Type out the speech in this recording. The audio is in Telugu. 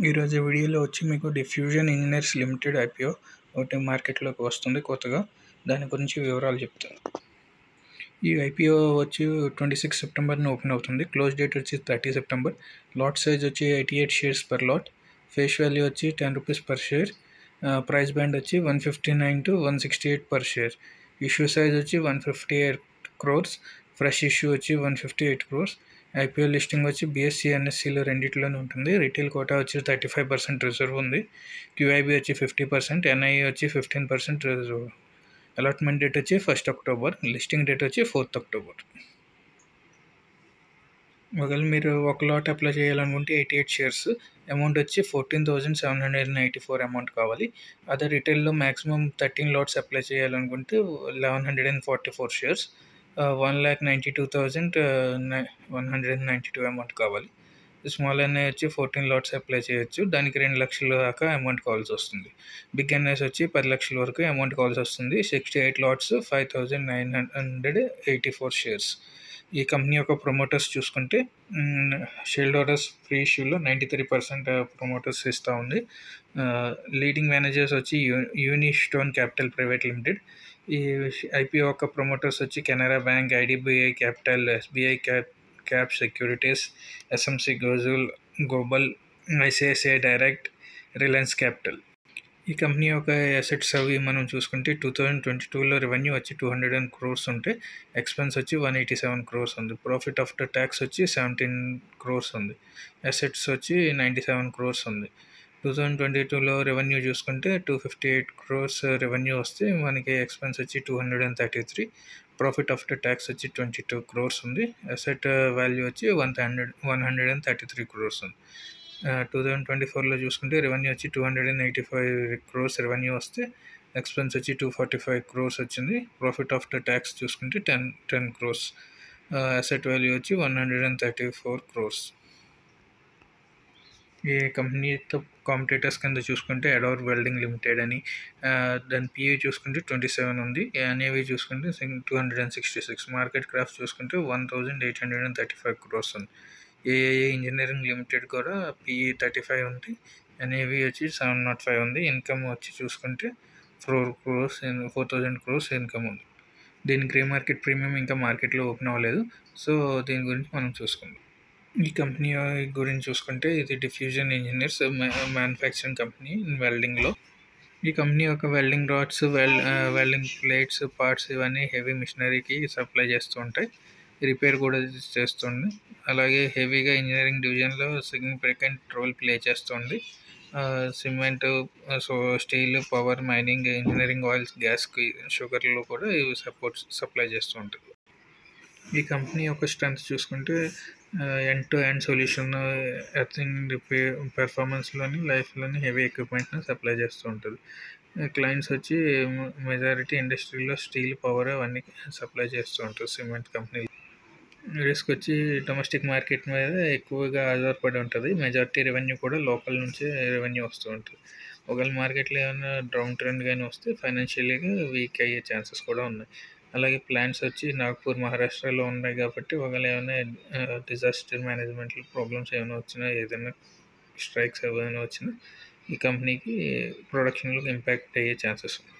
ఈరోజు వీడియోలో వచ్చి మీకు డిఫ్యూజన్ ఇంజనీర్స్ లిమిటెడ్ ఐపీఓ ఒకటి మార్కెట్లోకి వస్తుంది కొత్తగా. దాని గురించి వివరాలు చెప్తాను. ఈ ఐపీఓ వచ్చి 26 సెప్టెంబర్ని ఓపెన్ అవుతుంది. క్లోజ్ డేట్ వచ్చి 30 సెప్టెంబర్. లాట్ సైజ్ వచ్చి 88 shares per lot. Face value వచ్చి ₹10 పర్ షేర్. ప్రైస్ బ్యాండ్ వచ్చి 159 to 168 per share. Issue size వచ్చి 158 crores. ఫ్రెష్ ఇష్యూ వచ్చి 158 crores. ఐపీఓ లిస్టింగ్ వచ్చి బీఎస్సీ ఎన్ఎస్సీలో రెండింటిలోనే ఉంటుంది. రిటైల్ కోటా వచ్చి 35% రిజర్వ్ ఉంది. క్యూఐబీ వచ్చి 50%, ఎన్ఐఏ వచ్చి 15% రిజర్వ్. అలాట్మెంట్ డేట్ వచ్చి 1 అక్టోబర్. లిస్టింగ్ డేట్ వచ్చి 4 అక్టోబర్. ఒకవేళ మీరు ఒక లాట్ అప్లై చేయాలనుకుంటే 88 షేర్స్, అమౌంట్ వచ్చి 14,794 అమౌంట్ కావాలి. అదే రిటైల్లో మ్యాక్సిమం 13 లాట్స్ అప్లై చేయాలనుకుంటే 1,144 షేర్స్, 1,92,192 అమౌంట్ కావాలి. స్మాల్ ఎన్ఐ వచ్చి 14 లాట్స్ అప్లై చేయొచ్చు. దానికి 2 లక్షల దాకా అమౌంట్ కావాల్సి వస్తుంది. బిగ్ ఎన్ఐస్ వచ్చి 10 లక్షల వరకు అమౌంట్ కావాల్సి వస్తుంది. 68 లాట్స్, 5,984 షేర్స్. ఈ కంపెనీ యొక్క ప్రమోటర్స్ చూసుకుంటే షేర్ హోల్డర్స్ ఫ్రీ ఇష్యూలో 93% ప్రమోటర్స్ ఇస్తూ ఉంది. లీడింగ్ మేనేజర్స్ వచ్చి యూనిస్టోన్ క్యాపిటల్ ప్రైవేట్ లిమిటెడ్. ఈ ఐపీఓ యొక్క ప్రమోటర్స్ వచ్చి Canara bank, IDBI capital, SBI cap securities, SMC global, ICICI direct, Reliance capital. ఈ కంపెనీ యొక్క అసెట్స్ అవి మనం చూసుకుంటే 2022లో రెవెన్యూ వచ్చి 200 crores ఉంటే ఎక్స్పెన్స్ వచ్చి 187 crores ఉంది. ప్రాఫిట్ ఆఫ్టర్ ట్యాక్స్ వచ్చి 17 crores ఉంది. అసెట్స్ వచ్చి 97 crores ఉంది. 2022లో రెవెన్యూ చూసుకుంటే 258 crores రెవెన్యూ వస్తే మనకి ఎక్స్పెన్స్ వచ్చి 233, ప్రాఫిట్ ఆఫ్టర్ ట్యాక్స్ వచ్చి 22 crores ఉంది. అసెట్ వాల్యూ వచ్చి 133 crores ఉంది. 2024లో చూసుకుంటే రెవెన్యూ వచ్చి 285 crores రెవెన్యూ వస్తే ఎక్స్పెన్స్ వచ్చి 245 crores వచ్చింది. ప్రాఫిట్ ఆఫ్టర్ ట్యాక్స్ చూసుకుంటే 10 crores. అసెట్ వాల్యూ వచ్చి 134 crores. ఈ కంపెనీతో కాంపిటేటర్స్ కింద చూసుకుంటే అడోర్ వెల్డింగ్ లిమిటెడ్ అని, దాని పిఏ చూసుకుంటే 27 ఉంది. ఎన్ఏవి చూసుకుంటే 266, మార్కెట్ క్రాఫ్ట్ చూసుకుంటే 1,835 crores ఉంది. ఏఐఏ ఇంజనీరింగ్ లిమిటెడ్ కూడా పిఈ 35 ఉంది. ఎన్ఏవి వచ్చి 705 ఉంది. ఇన్కమ్ వచ్చి చూసుకుంటే 4,000 crores ఇన్కమ్ ఉంది. దీని గ్రే మార్కెట్ ప్రీమియం ఇంకా మార్కెట్లో ఓపెన్ అవ్వలేదు. సో దీని గురించి మనం చూసుకుందాం. ఈ కంపెనీ గురించి చూసుకుంటే ఇది డిఫ్యూజన్ ఇంజనీర్స్ మ్యానుఫ్యాక్చరింగ్ కంపెనీ వెల్డింగ్లో. ఈ కంపెనీ యొక్క welding rods, welding plates, parts ఇవన్నీ హెవీ మిషనరీకి సప్లై చేస్తూ ఉంటాయి. రిపేర్ కూడా చేస్తుంది. అలాగే హెవీగా ఇంజనీరింగ్ డివిజన్లో సిగ్నిఫికెంట్ రోల్ ప్లే చేస్తుంది. Cement, steel, power, mining, engineering oils, gas, షుగర్లో కూడా ఇవి సప్లై చేస్తూ ఉంటుంది. ఈ కంపెనీ యొక్క స్ట్రెంగ్త్ చూసుకుంటే end to end solution, earthing పెర్ఫార్మెన్స్లోని, లైఫ్లోని హెవీ ఎక్విప్మెంట్ని సప్లై చేస్తూ ఉంటుంది. క్లయింట్స్ వచ్చి మెజారిటీ ఇండస్ట్రీలో స్టీల్, పవర్ అవన్నీ సప్లై చేస్తూ ఉంటారు. సిమెంట్ కంపెనీ రిస్క్ వచ్చి డొమెస్టిక్ మార్కెట్ మీద ఎక్కువగా ఆధారపడి ఉంటుంది. మెజారిటీ రెవెన్యూ కూడా లోకల్ నుంచే రెవెన్యూ వస్తూ ఉంటుంది. ఒకవేళ మార్కెట్లో ఏమైనా డౌన్ ట్రెండ్ కానీ వస్తే ఫైనాన్షియల్గా వీక్ అయ్యే ఛాన్సెస్ కూడా ఉన్నాయి. అలాగే ప్లాంట్స్ వచ్చి నాగ్పూర్, మహారాష్ట్రలో ఉన్నాయి కాబట్టి ఒకవేళ ఏమైనా డిజాస్టర్ మేనేజ్మెంట్ ప్రాబ్లమ్స్ ఏమైనా వచ్చినా, ఏదైనా స్ట్రైక్స్ ఏమైనా వచ్చినా ఈ కంపెనీకి ప్రొడక్షన్లో ఇంపాక్ట్ అయ్యే ఛాన్సెస్ ఉన్నాయి.